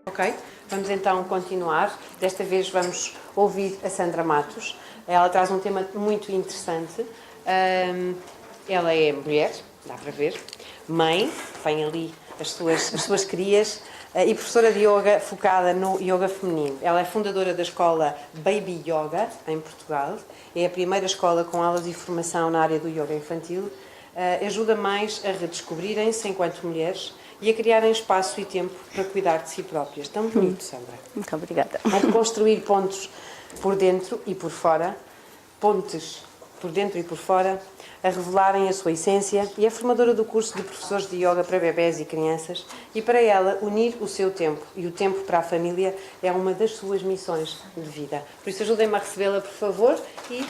Ok, vamos então continuar. Desta vez vamos ouvir a Sandra Matos. Ela traz um tema muito interessante. Ela é mulher, dá para ver, mãe, tem ali as suas crias, e professora de yoga focada no yoga feminino. Ela é fundadora da escola Baby Yoga, em Portugal. É a primeira escola com aulas e formação na área do yoga infantil. Ajuda mais a redescobrirem-se enquanto mulheres e a criarem espaço e tempo para cuidar de si próprias. Tão bonito, Sandra. Muito obrigada. A reconstruir pontos por dentro e por fora, pontes por dentro e por fora, a revelarem a sua essência, e é formadora do curso de professores de yoga para bebés e crianças, e para ela unir o seu tempo e o tempo para a família é uma das suas missões de vida. Por isso ajudem-me a recebê-la, por favor, e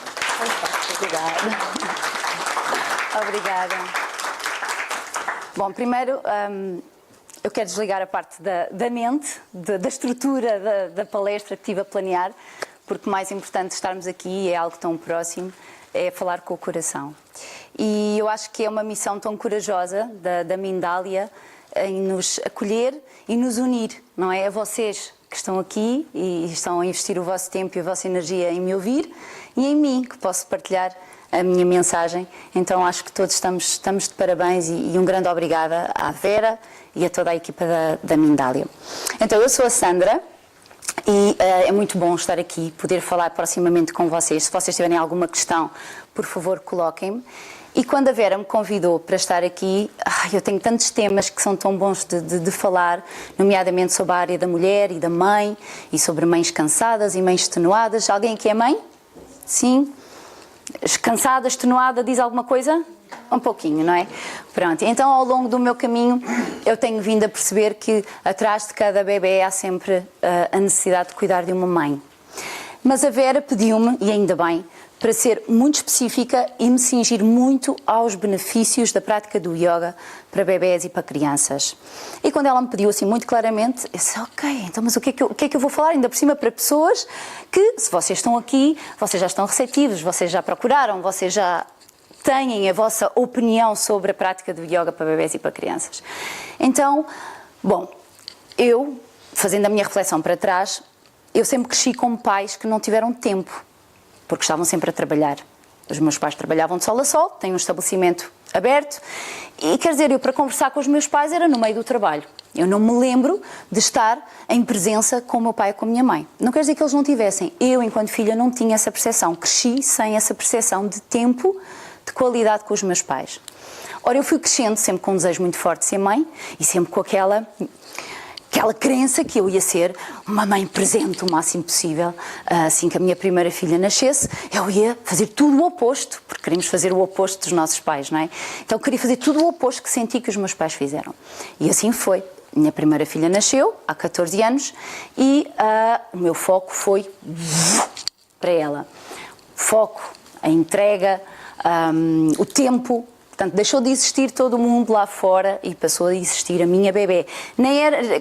Obrigada. Obrigada. Bom, primeiro eu quero desligar a parte da mente, da estrutura da palestra que estive a planear, porque mais importante de estarmos aqui é algo tão próximo, é falar com o coração. E eu acho que é uma missão tão corajosa da Mindália em nos acolher e nos unir, não é? A vocês que estão aqui e estão a investir o vosso tempo e a vossa energia em me ouvir, e em mim, que posso partilhar a minha mensagem. Então acho que todos estamos de parabéns, e um grande obrigada à Vera e a toda a equipa da Mindália. Então eu sou a Sandra. E é muito bom estar aqui, poder falar proximamente com vocês. Se vocês tiverem alguma questão, por favor, coloquem-me. E quando a Vera me convidou para estar aqui, eu tenho tantos temas que são tão bons de falar, nomeadamente sobre a área da mulher e da mãe, e sobre mães cansadas e mães extenuadas. Alguém aqui é mãe? Sim? Cansada, extenuada, diz alguma coisa? Um pouquinho, não é? Pronto, então ao longo do meu caminho eu tenho vindo a perceber que atrás de cada bebê há sempre a necessidade de cuidar de uma mãe. Mas a Vera pediu-me, e ainda bem, para ser muito específica e me cingir muito aos benefícios da prática do yoga para bebés e para crianças. E quando ela me pediu assim muito claramente, eu disse, ok, então mas o que é que eu vou falar ainda por cima para pessoas que, se vocês estão aqui, vocês já estão receptivos, vocês já procuraram, vocês já têm a vossa opinião sobre a prática do yoga para bebés e para crianças. Então, bom, eu, fazendo a minha reflexão para trás, eu sempre cresci com pais que não tiveram tempo, porque estavam sempre a trabalhar. Os meus pais trabalhavam de sol a sol, têm um estabelecimento aberto, e quer dizer, eu para conversar com os meus pais era no meio do trabalho. Eu não me lembro de estar em presença com o meu pai e com a minha mãe. Não quer dizer que eles não tivessem. Eu, enquanto filha, não tinha essa percepção. Cresci sem essa percepção de tempo, de qualidade com os meus pais. Ora, eu fui crescendo sempre com um desejo muito forte de ser mãe, e sempre com aquela crença que eu ia ser uma mãe presente o máximo possível. Assim que a minha primeira filha nascesse, eu ia fazer tudo o oposto, porque queríamos fazer o oposto dos nossos pais, não é? Então eu queria fazer tudo o oposto que senti que os meus pais fizeram. E assim foi. Minha primeira filha nasceu há 14 anos e o meu foco foi para ela. Foco, a entrega, o tempo. Portanto, deixou de existir todo o mundo lá fora e passou a existir a minha bebê.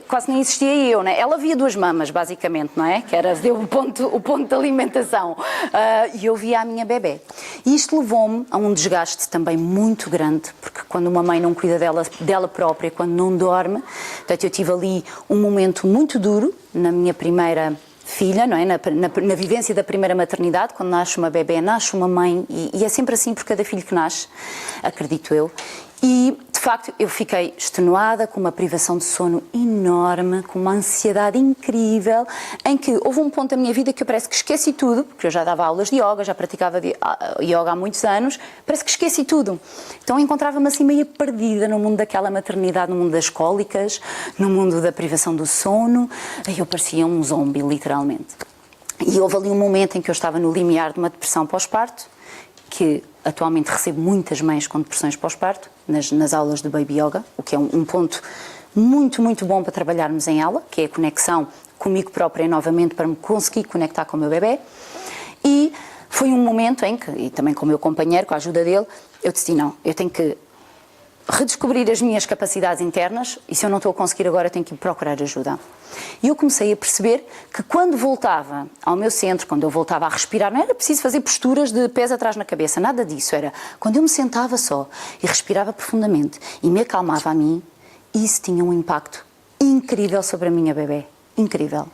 Quase nem existia eu, né? Ela via duas mamas, basicamente, não é? Que era deu o ponto de alimentação. E eu via a minha bebê. E isto levou-me a um desgaste também muito grande, porque quando uma mãe não cuida dela própria, quando não dorme, portanto, eu tive ali um momento muito duro na minha primeira filha, não é? Na vivência da primeira maternidade, quando nasce uma bebê, nasce uma mãe, e é sempre assim por cada filho que nasce, acredito eu. E, de facto, eu fiquei extenuada, com uma privação de sono enorme, com uma ansiedade incrível, em que houve um ponto da minha vida que eu parece que esqueci tudo, porque eu já dava aulas de yoga, já praticava yoga há muitos anos, parece que esqueci tudo. Então encontrava-me assim meio perdida no mundo daquela maternidade, no mundo das cólicas, no mundo da privação do sono, aí eu parecia um zombie, literalmente. E houve ali um momento em que eu estava no limiar de uma depressão pós-parto, que atualmente recebo muitas mães com depressões pós-parto nas aulas de Baby Yoga, o que é um ponto muito, muito bom para trabalharmos em aula, que é a conexão comigo própria novamente para me conseguir conectar com o meu bebê. E foi um momento em que, e também com o meu companheiro, com a ajuda dele, eu decidi, não, eu tenho que redescobrir as minhas capacidades internas, e se eu não estou a conseguir agora, tenho que procurar ajuda. E eu comecei a perceber que quando voltava ao meu centro, quando eu voltava a respirar, não era preciso fazer posturas de pés atrás na cabeça, nada disso, era quando eu me sentava só e respirava profundamente e me acalmava a mim, isso tinha um impacto incrível sobre a minha bebê, incrível.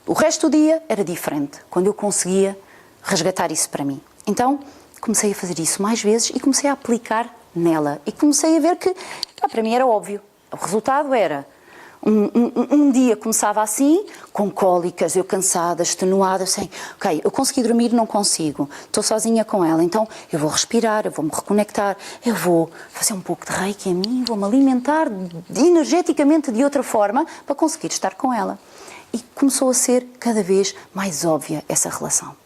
O resto do dia era diferente, quando eu conseguia resgatar isso para mim. Então, comecei a fazer isso mais vezes e comecei a aplicar nela. E comecei a ver que, para mim era óbvio, o resultado era, um dia começava assim, com cólicas, eu cansada, extenuada, assim, ok, eu consegui dormir, não consigo, estou sozinha com ela, então eu vou respirar, eu vou-me reconectar, eu vou fazer um pouco de reiki a mim, vou-me alimentar energeticamente de outra forma para conseguir estar com ela. E começou a ser cada vez mais óbvia essa relação.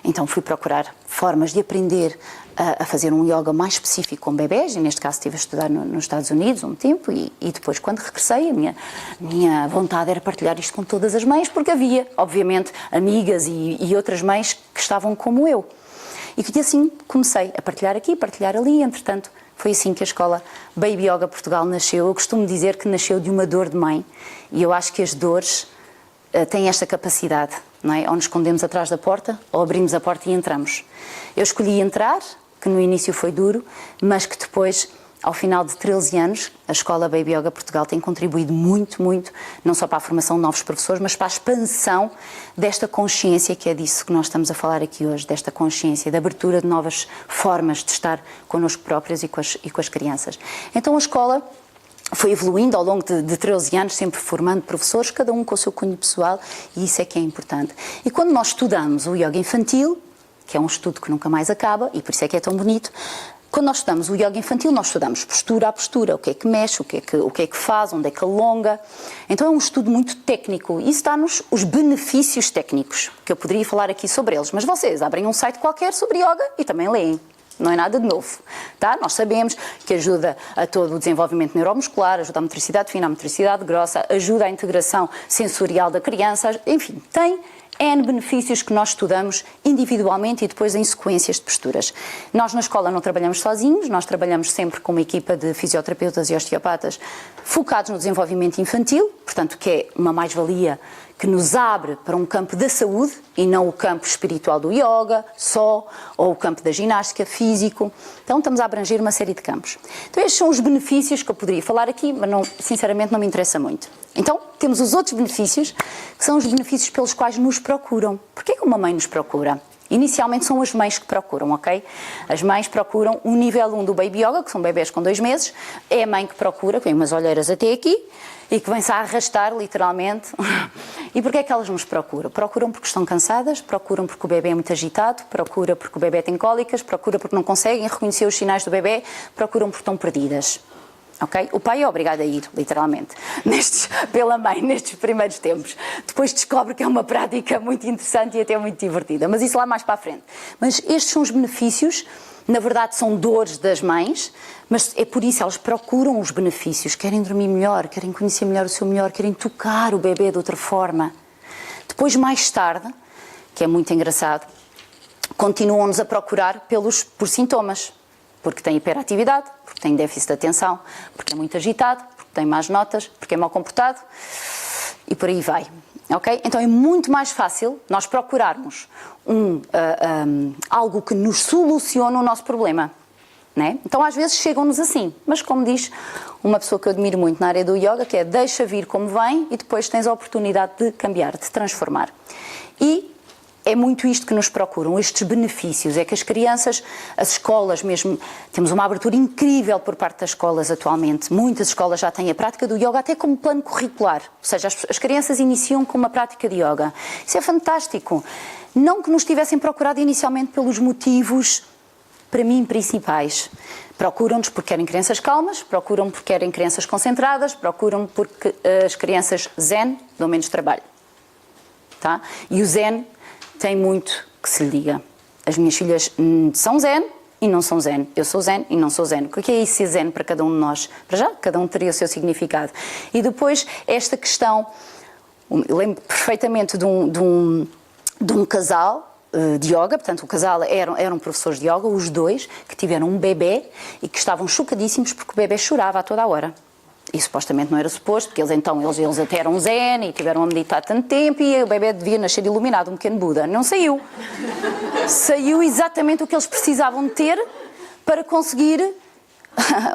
Então fui procurar formas de aprender a fazer um yoga mais específico com bebés, e neste caso estive a estudar nos Estados Unidos um tempo, e depois quando regressei a minha vontade era partilhar isto com todas as mães, porque havia, obviamente, amigas e outras mães que estavam como eu. E assim comecei a partilhar aqui, partilhar ali, entretanto foi assim que a escola Baby Yoga Portugal nasceu. Eu costumo dizer que nasceu de uma dor de mãe, e eu acho que as dores têm esta capacidade, não é? Ou nos escondemos atrás da porta, ou abrimos a porta e entramos. Eu escolhi entrar, que no início foi duro, mas que depois, ao final de 13 anos, a Escola Baby Yoga Portugal tem contribuído muito, muito, não só para a formação de novos professores, mas para a expansão desta consciência, que é disso que nós estamos a falar aqui hoje, desta consciência, da abertura de novas formas de estar connosco próprias e com as crianças. Então a escola foi evoluindo ao longo de 13 anos, sempre formando professores, cada um com o seu cunho pessoal, e isso é que é importante. E quando nós estudamos o yoga infantil, que é um estudo que nunca mais acaba, e por isso é que é tão bonito, quando nós estudamos o yoga infantil, nós estudamos postura a postura, o que é que mexe, o que é que faz, onde é que alonga. Então é um estudo muito técnico, e isso dá-nos os benefícios técnicos, que eu poderia falar aqui sobre eles, mas vocês abrem um site qualquer sobre yoga e também leem. Não é nada de novo, tá? Nós sabemos que ajuda a todo o desenvolvimento neuromuscular, ajuda a motricidade fina, a motricidade grossa, ajuda à integração sensorial da criança, enfim, tem N benefícios que nós estudamos individualmente e depois em sequências de posturas. Nós na escola não trabalhamos sozinhos, nós trabalhamos sempre com uma equipa de fisioterapeutas e osteopatas focados no desenvolvimento infantil, portanto que é uma mais-valia que nos abre para um campo da saúde e não o campo espiritual do yoga só, ou o campo da ginástica, físico. Então estamos a abranger uma série de campos. Então estes são os benefícios que eu poderia falar aqui, mas sinceramente não me interessa muito. Então temos os outros benefícios, que são os benefícios pelos quais nos procuram. Porquê que uma mãe nos procura? Inicialmente são as mães que procuram, ok? As mães procuram o nível 1 do Baby Yoga, que são bebés com 2 meses, é a mãe que procura, que vem umas olheiras até aqui, e que vem-se a arrastar, literalmente. E porquê é que elas nos procuram? Procuram porque estão cansadas, procuram porque o bebê é muito agitado, procuram porque o bebê tem cólicas, procuram porque não conseguem reconhecer os sinais do bebê, procuram porque estão perdidas. Okay? O pai é obrigado a ir, literalmente, pela mãe, nestes primeiros tempos. Depois descobre que é uma prática muito interessante e até muito divertida, mas isso lá mais para a frente. Mas estes são os benefícios, na verdade são dores das mães, mas é por isso elas procuram os benefícios, querem dormir melhor, querem conhecer melhor o seu melhor, querem tocar o bebê de outra forma. Depois, mais tarde, que é muito engraçado, continuam-nos a procurar por sintomas. Porque tem hiperatividade, porque tem déficit de atenção, porque é muito agitado, porque tem más notas, porque é mal comportado e por aí vai. Okay? Então é muito mais fácil nós procurarmos algo que nos solucione o nosso problema. Né? Então às vezes chegam-nos assim, mas como diz uma pessoa que eu admiro muito na área do yoga, que é deixa vir como vem e depois tens a oportunidade de cambiar, de transformar. E é muito isto que nos procuram, estes benefícios, é que as crianças, as escolas mesmo, temos uma abertura incrível por parte das escolas atualmente, muitas escolas já têm a prática do yoga até como plano curricular, ou seja, as crianças iniciam com uma prática de yoga, isso é fantástico, não que nos tivessem procurado inicialmente pelos motivos, para mim, principais, procuram-nos porque querem crianças calmas, procuram porque querem crianças concentradas, procuram porque as crianças zen dão menos trabalho, tá? E o zen tem muito que se lhe diga. As minhas filhas são zen e não são zen. Eu sou zen e não sou zen. O que é isso ser zen para cada um de nós? Para já, cada um teria o seu significado. E depois, esta questão, eu lembro perfeitamente de um casal de yoga, portanto o casal eram professores de yoga, os dois, que tiveram um bebê e que estavam chocadíssimos porque o bebê chorava a toda a hora. E supostamente não era suposto, porque eles até eram zen e tiveram a meditar tanto tempo e o bebê devia nascer iluminado, um pequeno Buda. Não saiu. Saiu exatamente o que eles precisavam de ter para conseguir...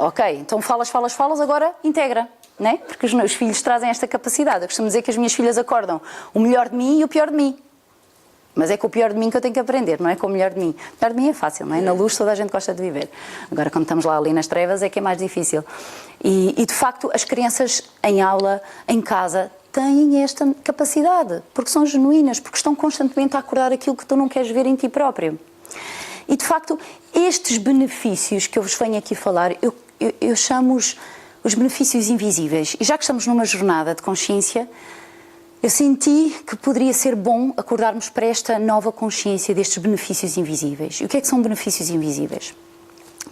Ok, então falas, agora integra. Não é? Porque os meus filhos trazem esta capacidade. Eu costumo dizer que as minhas filhas acordam o melhor de mim e o pior de mim. Mas é com o pior de mim que eu tenho que aprender, não é com o melhor de mim. O melhor de mim é fácil, não é? Na luz toda a gente gosta de viver. Agora, quando estamos lá ali nas trevas, é que é mais difícil. E de facto, as crianças em aula, em casa, têm esta capacidade. Porque são genuínas, porque estão constantemente a acordar aquilo que tu não queres ver em ti próprio. E de facto, estes benefícios que eu vos venho aqui falar, eu chamo os benefícios invisíveis. E já que estamos numa jornada de consciência, eu senti que poderia ser bom acordarmos para esta nova consciência destes benefícios invisíveis. E o que é que são benefícios invisíveis?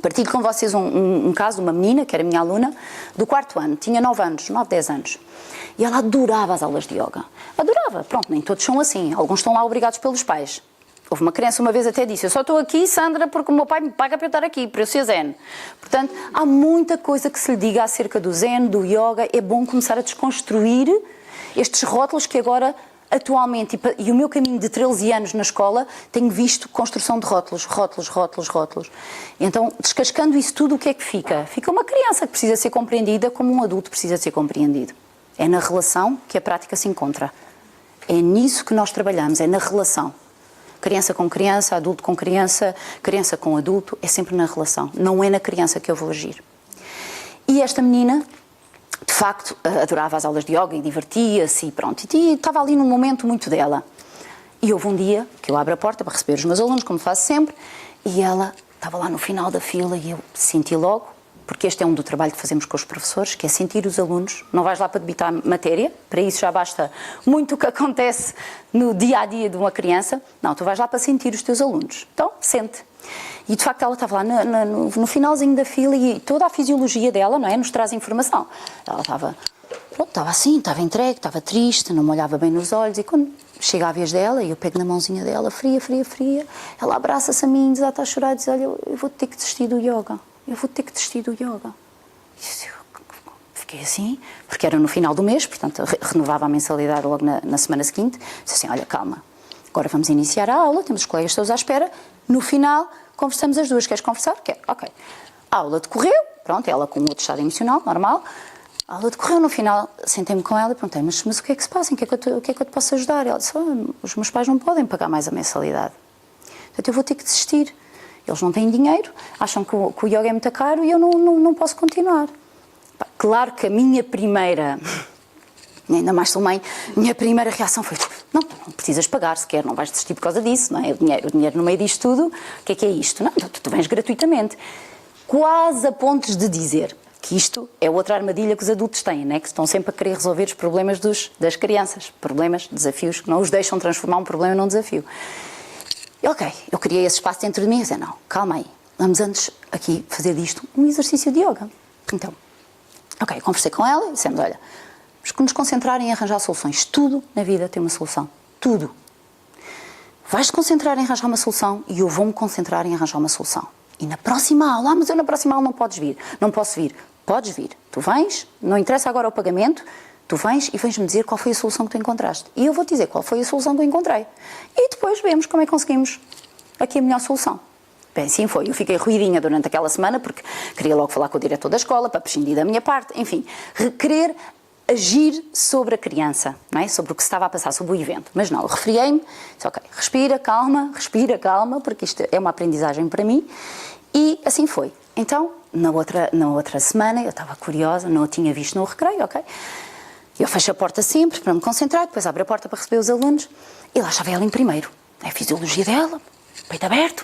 Partilho com vocês um caso de uma menina, que era minha aluna, do 4º ano, tinha 9 anos, 9, 10 anos. E ela adorava as aulas de yoga. Adorava, pronto, nem todos são assim, alguns estão lá obrigados pelos pais. Houve uma criança uma vez até disse, eu só estou aqui, Sandra, porque o meu pai me paga para eu estar aqui, para eu ser zen. Portanto, há muita coisa que se lhe diga acerca do zen, do yoga, é bom começar a desconstruir estes rótulos que agora, atualmente, e o meu caminho de 13 anos na escola, tenho visto construção de rótulos. Então, descascando isso tudo, o que é que fica? Fica uma criança que precisa ser compreendida como um adulto precisa ser compreendido. É na relação que a prática se encontra. É nisso que nós trabalhamos, é na relação. Criança com criança, adulto com criança, criança com adulto, é sempre na relação. Não é na criança que eu vou agir. E esta menina... de facto, adorava as aulas de yoga e divertia-se e pronto. E estava ali num momento muito dela. E houve um dia que eu abro a porta para receber os meus alunos, como faço sempre, e ela estava lá no final da fila e eu senti logo, porque este é do trabalho que fazemos com os professores, que é sentir os alunos. Não vais lá para debitar matéria, para isso já basta muito o que acontece no dia-a-dia de uma criança. Não, tu vais lá para sentir os teus alunos. Então, sente. E de facto ela estava lá no finalzinho da fila e toda a fisiologia dela, não é, nos traz informação. Ela estava assim, estava entregue, estava triste, não me olhava bem nos olhos e quando chega a vez dela e eu pego na mãozinha dela, fria, ela abraça-se a mim, desata a chorar e diz, olha, eu vou ter que desistir do yoga. Eu vou ter que desistir do yoga. Fiquei assim, porque era no final do mês, portanto renovava a mensalidade logo na semana seguinte. Disse assim, olha, calma, agora vamos iniciar a aula, temos os colegas todos à espera, no final conversamos as duas. Queres conversar? Quero. Ok. A aula decorreu, pronto, ela com outro estado emocional, normal. A aula decorreu, no final sentei-me com ela e perguntei, mas o que é que se passa? O que é que eu te posso ajudar? Ela disse, os meus pais não podem pagar mais a mensalidade. Portanto, eu vou ter que desistir. Eles não têm dinheiro, acham que o yoga é muito caro e eu não posso continuar. Claro que a minha primeira, ainda mais sou mãe, minha primeira reação foi, não precisas pagar sequer, não vais desistir por causa disso, não é? O dinheiro no meio disto tudo, o que é isto? Não, tu vens gratuitamente. Quase a pontos de dizer que isto é outra armadilha que os adultos têm, não é? Que estão sempre a querer resolver os problemas das crianças, problemas, desafios, que não os deixam transformar um problema num desafio. E, ok, eu criei esse espaço dentro de mim e disse, não, calma aí, vamos antes aqui fazer disto um exercício de yoga. Então, ok, conversei com ela e dissemos, olha, vamos nos concentrar em arranjar soluções. Tudo na vida tem uma solução. Tudo. Vais-te concentrar em arranjar uma solução e eu vou-me concentrar em arranjar uma solução. E na próxima aula, mas eu na próxima aula não posso vir. Podes vir. Tu vens, não interessa agora o pagamento, tu vens e vens-me dizer qual foi a solução que tu encontraste. E eu vou-te dizer qual foi a solução que eu encontrei. E depois vemos como é que conseguimos aqui a melhor solução. Bem, sim foi. Eu fiquei ruidinha durante aquela semana porque queria logo falar com o diretor da escola para prescindir da minha parte. Enfim, querer agir sobre a criança, não é? Sobre o que se estava a passar, sobre o evento. Mas não, eu refriei-me, disse, ok, respira, calma, porque isto é uma aprendizagem para mim. E assim foi. Então, na outra semana, eu estava curiosa, não a tinha visto no recreio, ok? Eu fecho a porta sempre para me concentrar, depois abro a porta para receber os alunos e lá estava ela em primeiro. É a fisiologia dela, peito aberto,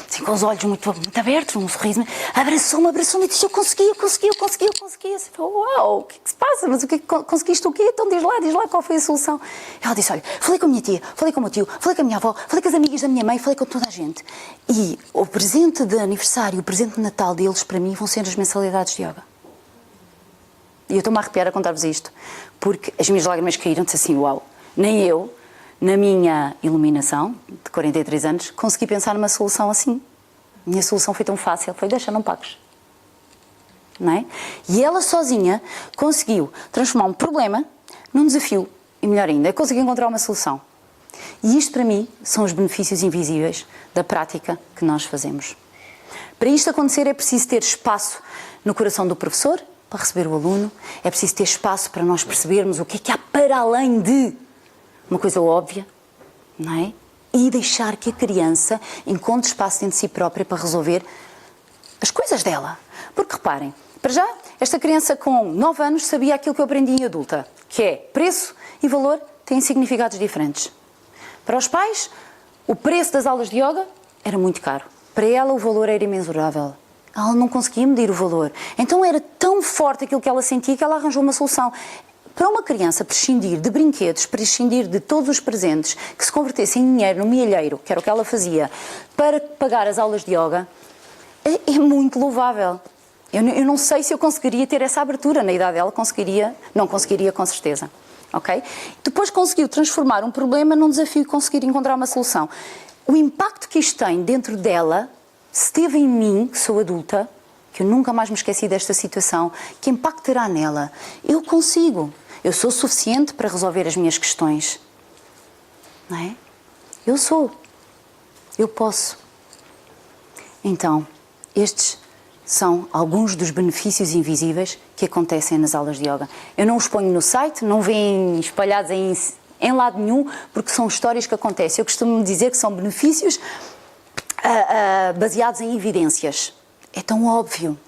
assim com os olhos muito abertos, um sorriso. Abraçou-me e disse, eu consegui. Assim, uau, o que é que se passa? Mas o que é que conseguiste o quê? Então diz lá qual foi a solução. Ela disse, olha, falei com a minha tia, falei com o meu tio, falei com a minha avó, falei com as amigas da minha mãe, falei com toda a gente. E o presente de aniversário, o presente de Natal deles, para mim, vão ser as mensalidades de yoga. E eu estou-me a arrepiar a contar-vos isto, porque as minhas lágrimas caíram, disse assim, uau, nem eu, na minha iluminação, de 43 anos, consegui pensar numa solução assim. A minha solução foi tão fácil, foi deixa, não pagues. Não é? E ela sozinha conseguiu transformar um problema num desafio. E melhor ainda, conseguiu encontrar uma solução. E isto para mim são os benefícios invisíveis da prática que nós fazemos. Para isto acontecer é preciso ter espaço no coração do professor para receber o aluno, é preciso ter espaço para nós percebermos o que há para além de uma coisa óbvia, não é? E deixar que a criança encontre espaço dentro de si própria para resolver as coisas dela. Porque reparem, para já, esta criança com 9 anos sabia aquilo que eu aprendi em adulta, que é preço e valor têm significados diferentes. Para os pais, o preço das aulas de yoga era muito caro. Para ela, o valor era imensurável. Ela não conseguia medir o valor. Então era tão forte aquilo que ela sentia que ela arranjou uma solução. Para uma criança prescindir de brinquedos, prescindir de todos os presentes, que se convertesse em dinheiro no milheiro, que era o que ela fazia, para pagar as aulas de yoga, é muito louvável. Eu não sei se eu conseguiria ter essa abertura. Na idade dela, não conseguiria com certeza. Okay? Depois conseguiu transformar um problema num desafio e conseguir encontrar uma solução. O impacto que isto tem dentro dela, se teve em mim, que sou adulta, que eu nunca mais me esqueci desta situação, que impacto terá nela? Eu consigo. Eu sou suficiente para resolver as minhas questões. Não é? Eu sou. Eu posso. Então, estes são alguns dos benefícios invisíveis que acontecem nas aulas de yoga. Eu não os ponho no site, não vêm espalhados em lado nenhum, porque são histórias que acontecem. Eu costumo dizer que são benefícios baseados em evidências. É tão óbvio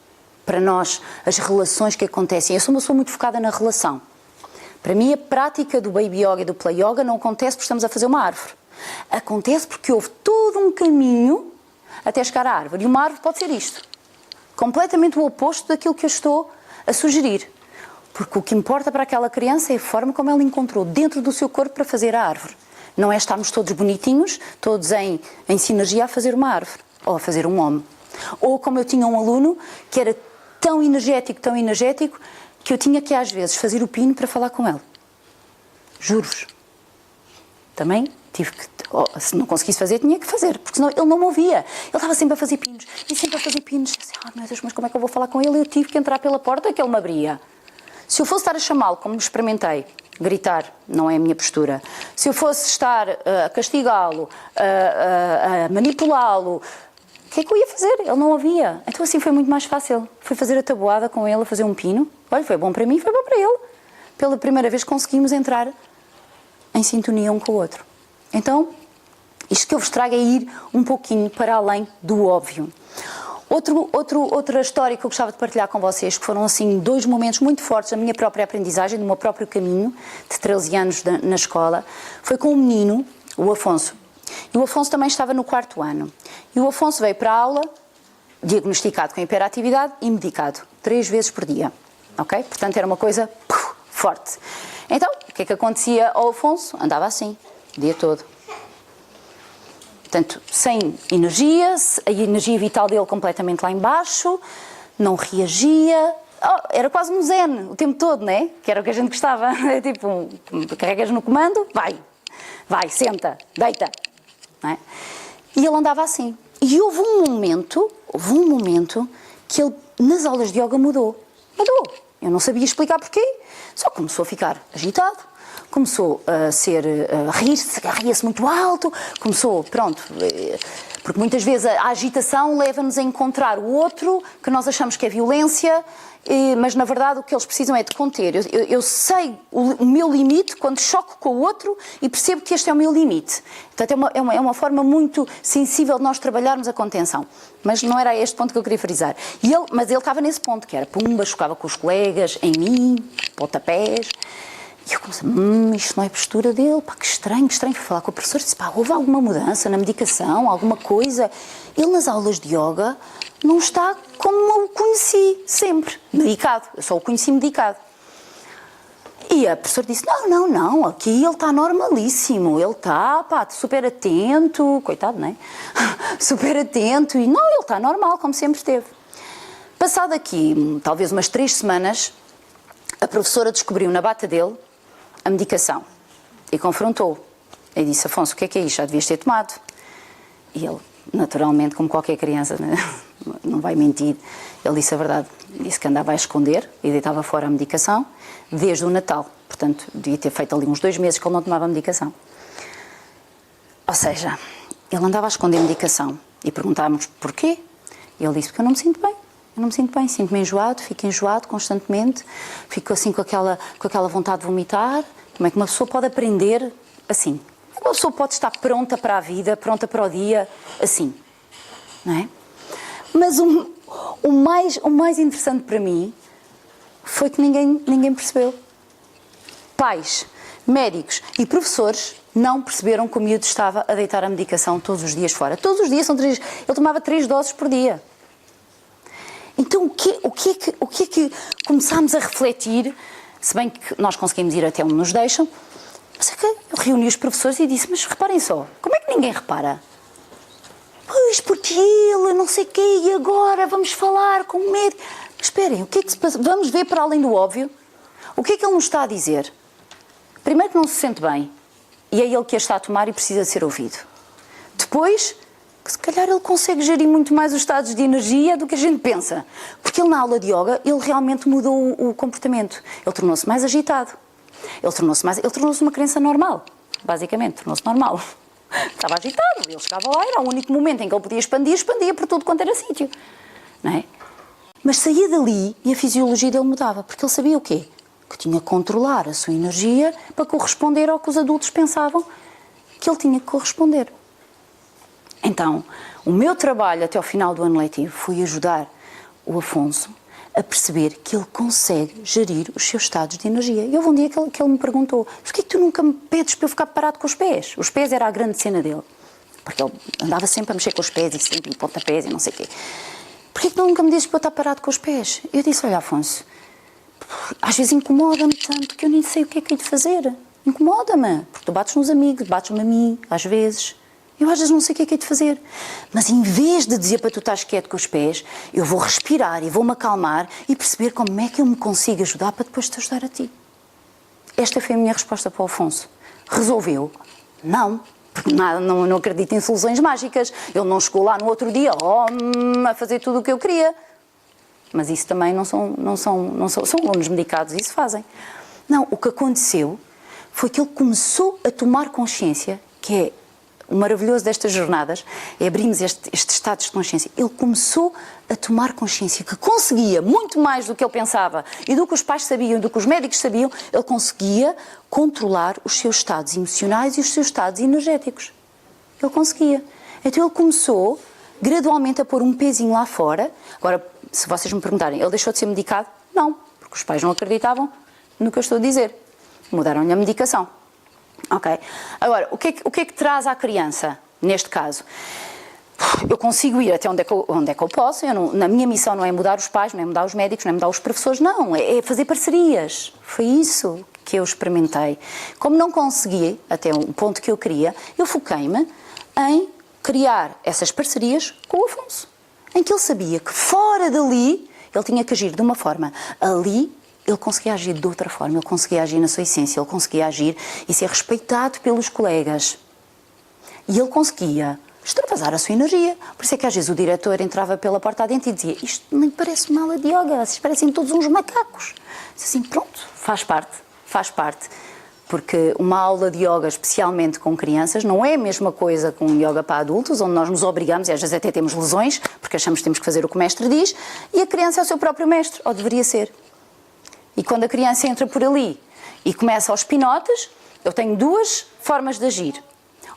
para nós as relações que acontecem. Eu sou uma pessoa muito focada na relação. Para mim, a prática do Baby Yoga e do Play Yoga não acontece porque estamos a fazer uma árvore. Acontece porque houve todo um caminho até chegar à árvore. E uma árvore pode ser isto. Completamente o oposto daquilo que eu estou a sugerir. Porque o que importa para aquela criança é a forma como ela encontrou dentro do seu corpo para fazer a árvore. Não é estarmos todos bonitinhos, todos em sinergia a fazer uma árvore. Ou a fazer um homem. Ou como eu tinha um aluno que era tão energético, que eu tinha que às vezes fazer o pino para falar com ele. Juro-vos. Também tive que, se não conseguisse fazer, tinha que fazer, porque senão ele não me ouvia. Ele estava sempre a fazer pinos, e sempre a fazer pinos. Eu disse, meu Deus, mas como é que eu vou falar com ele? Eu tive que entrar pela porta que ele me abria. Se eu fosse estar a chamá-lo, como experimentei, gritar, não é a minha postura. Se eu fosse estar a castigá-lo, a manipulá-lo, o que é que eu ia fazer? Ele não ouvia. Então assim foi muito mais fácil. Fui fazer a tabuada com ele, a fazer um pino. Olha, foi bom para mim, foi bom para ele. Pela primeira vez conseguimos entrar em sintonia um com o outro. Então, isto que eu vos trago é ir um pouquinho para além do óbvio. Outra história que eu gostava de partilhar com vocês, que foram assim 2 momentos muito fortes da minha própria aprendizagem, do meu próprio caminho, de 13 anos na escola, foi com um menino, o Afonso. E o Afonso também estava no 4º ano. E o Afonso veio para a aula, diagnosticado com hiperatividade e medicado, 3 vezes por dia. Ok? Portanto, era uma coisa forte. Então, o que é que acontecia ao Afonso? Andava assim, o dia todo. Portanto, sem energia, a energia vital dele completamente lá embaixo, não reagia, era quase um zen o tempo todo, não é? Que era o que a gente gostava, é tipo, carregas no comando, vai, senta, deita, não é? E ele andava assim. E houve um momento que ele, nas aulas de yoga, mudou. Eu não sabia explicar porquê, só começou a ficar agitado, começou a rir-se, ria-se muito alto, pronto, porque muitas vezes a agitação leva-nos a encontrar o outro, que nós achamos que é violência, mas na verdade o que eles precisam é de conter. Eu sei o meu limite quando choco com o outro e percebo que este é o meu limite. Portanto, é uma forma muito sensível de nós trabalharmos a contenção. Mas não era este ponto que eu queria frisar. Mas ele estava nesse ponto, que era pumba, chocava com os colegas, em mim, pontapés. E eu comecei, isto não é a postura dele, que estranho. Fui falar com o professor e disse, houve alguma mudança na medicação, alguma coisa? Ele nas aulas de yoga não está como eu o conheci, sempre, medicado. Eu só o conheci medicado. E a professora disse, não, aqui ele está normalíssimo, ele está, super atento, coitado, não é? Super atento, e não, ele está normal, como sempre esteve. Passado aqui, talvez umas 3 semanas, a professora descobriu na bata dele a medicação e confrontou. Eu disse, Afonso, o que é isto? Já devias ter tomado. E ele, naturalmente, como qualquer criança, né? Não vai mentir, ele disse a verdade. Disse que andava a esconder e deitava fora a medicação desde o Natal. Portanto, devia ter feito ali uns 2 meses que ele não tomava medicação. Ou seja, ele andava a esconder a medicação e perguntávamos porquê. E ele disse, porque eu não me sinto bem. Eu não me sinto bem, sinto-me enjoado, fico enjoado constantemente, fico assim com aquela vontade de vomitar. Como é que uma pessoa pode aprender assim? Como é que uma pessoa pode estar pronta para a vida, pronta para o dia, assim? Não é? Mas o mais interessante para mim foi que ninguém percebeu. Pais, médicos e professores não perceberam que o miúdo estava a deitar a medicação todos os dias fora. Todos os dias, ele tomava 3 doses por dia. Então, o que é que começámos a refletir, se bem que nós conseguimos ir até onde nos deixam, mas é que eu reuni os professores e disse, mas reparem só, como é que ninguém repara? Pois, porque ele, não sei o quê, e agora vamos falar com o médico. Mas esperem, o que é que se passa? Vamos ver para além do óbvio? O que é que ele nos está a dizer? Primeiro que não se sente bem, e é ele que a está a tomar e precisa ser ouvido. Depois, que se calhar ele consegue gerir muito mais os estados de energia do que a gente pensa. Porque ele na aula de yoga, ele realmente mudou o comportamento. Ele tornou-se mais agitado. Ele tornou-se uma criança normal. Basicamente, tornou-se normal. Estava agitado, ele chegava lá, era o único momento em que ele podia expandia por tudo quanto era sítio. Não é? Mas saía dali e a fisiologia dele mudava. Porque ele sabia o quê? Que tinha que controlar a sua energia para corresponder ao que os adultos pensavam que ele tinha que corresponder. Então, o meu trabalho até ao final do ano letivo foi ajudar o Afonso a perceber que ele consegue gerir os seus estados de energia. E houve um dia que ele me perguntou, porquê que tu nunca me pedes para eu ficar parado com os pés? Os pés era a grande cena dele. Porque ele andava sempre a mexer com os pés e sempre em pontapés e não sei o quê. Porquê que tu nunca me dizes para eu estar parado com os pés? Eu disse, olha Afonso, às vezes incomoda-me tanto que eu nem sei o que é que hei de fazer. Incomoda-me, porque tu bates nos amigos, bates-me a mim, às vezes. Eu às vezes não sei o que é que hei de fazer. Mas em vez de dizer para tu estás quieto com os pés, eu vou respirar e vou-me acalmar e perceber como é que eu me consigo ajudar para depois te ajudar a ti. Esta foi a minha resposta para o Afonso. Resolveu? Não. Porque não acredito em soluções mágicas. Ele não chegou lá no outro dia a fazer tudo o que eu queria. Mas isso também são alunos medicados, isso fazem. Não, o que aconteceu foi que ele começou a tomar consciência, que é o maravilhoso destas jornadas, é abrirmos estes estados de consciência. Ele começou a tomar consciência que conseguia, muito mais do que ele pensava e do que os pais sabiam, do que os médicos sabiam, ele conseguia controlar os seus estados emocionais e os seus estados energéticos. Ele conseguia. Então ele começou gradualmente a pôr um pezinho lá fora. Agora, se vocês me perguntarem, ele deixou de ser medicado? Não, porque os pais não acreditavam no que eu estou a dizer. Mudaram-lhe a medicação. Ok. Agora, o que é que traz à criança, neste caso? Eu consigo ir até onde é que eu posso. Na minha missão não é mudar os pais, não é mudar os médicos, não é mudar os professores, não. É fazer parcerias. Foi isso que eu experimentei. Como não consegui, até um ponto que eu queria, eu foquei-me em criar essas parcerias com o Afonso. Em que ele sabia que fora dali, ele tinha que agir de uma forma. Ali, ele conseguia agir de outra forma, ele conseguia agir na sua essência, ele conseguia agir e ser respeitado pelos colegas. E ele conseguia extravasar a sua energia. Por isso é que às vezes o diretor entrava pela porta adentro e dizia, isto nem parece uma aula de yoga, vocês parecem todos uns macacos. Assim, pronto, faz parte. Porque uma aula de yoga, especialmente com crianças, não é a mesma coisa com yoga para adultos, onde nós nos obrigamos, e às vezes até temos lesões, porque achamos que temos que fazer o que o mestre diz, e a criança é o seu próprio mestre, ou deveria ser. E quando a criança entra por ali e começa aos pinotes, eu tenho 2 formas de agir.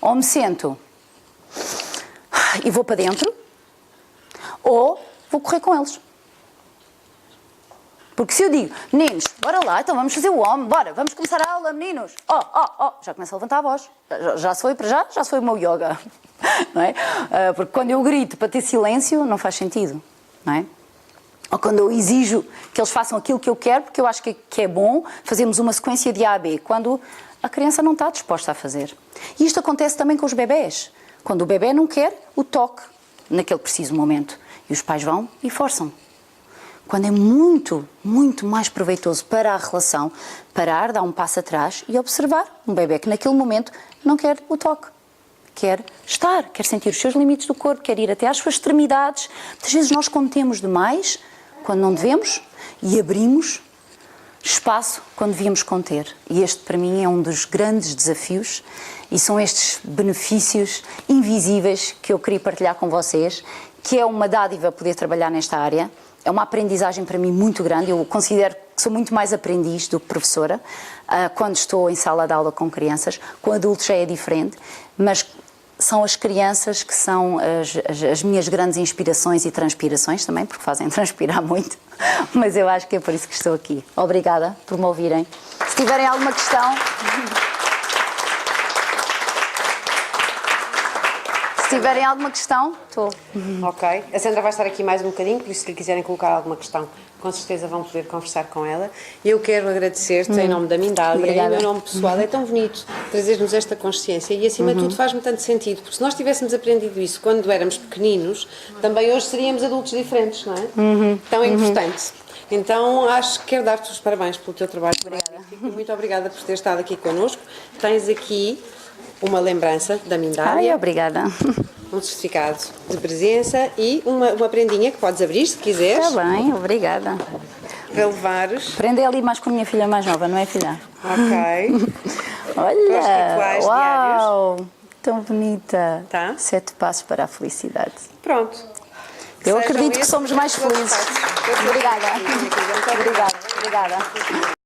Ou me sento e vou para dentro, ou vou correr com eles. Porque se eu digo, meninos, bora lá, então vamos fazer o homem, bora, vamos começar a aula, meninos. Já começa a levantar a voz. Já se foi o meu yoga. Não é? Porque quando eu grito para ter silêncio, não faz sentido. Não é? Ou quando eu exijo que eles façam aquilo que eu quero, porque eu acho que é bom, fazemos uma sequência de A a B, quando a criança não está disposta a fazer. E isto acontece também com os bebés. Quando o bebé não quer o toque naquele preciso momento. E os pais vão e forçam. quando é muito, muito mais proveitoso para a relação parar, dar um passo atrás e observar um bebê que naquele momento não quer o toque. Quer estar, quer sentir os seus limites do corpo, quer ir até às suas extremidades. Muitas vezes nós contemos demais quando não devemos e abrimos espaço quando devíamos conter. E este, para mim, é um dos grandes desafios e são estes benefícios invisíveis que eu queria partilhar com vocês, que é uma dádiva poder trabalhar nesta área. É uma aprendizagem para mim muito grande. Eu considero que sou muito mais aprendiz do que professora quando estou em sala de aula com crianças. Com adultos já é diferente, mas são as crianças que são as minhas grandes inspirações e transpirações também, porque fazem transpirar muito, mas eu acho que é por isso que estou aqui. Obrigada por me ouvirem. Se tiverem alguma questão... Se tiverem alguma questão, estou... Ok. A Sandra vai estar aqui mais um bocadinho, por isso se lhe quiserem colocar alguma questão, com certeza vão poder conversar com ela. Eu quero agradecer-te em nome da Mindália e em meu nome pessoal. É tão bonito trazer-nos esta consciência e, acima de tudo, faz-me tanto sentido, porque se nós tivéssemos aprendido isso quando éramos pequeninos, também hoje seríamos adultos diferentes, não é? Tão importante. Então, acho que quero dar-te os parabéns pelo teu trabalho. Obrigada. Muito obrigada por ter estado aqui connosco. Tens aqui uma lembrança da Mindália. Ai, obrigada. Um certificado de presença e uma prendinha que podes abrir se quiseres. Está bem, obrigada. Para levares. Aprender ali mais com a minha filha mais nova, não é, filha? Ok. Olha, rituais uau, tão bonita. Tá? 7 passos para a felicidade. Pronto. Eu Sejam acredito que esses somos mais os teus felizes. passos. Obrigada. Muito Obrigada. Obrigada.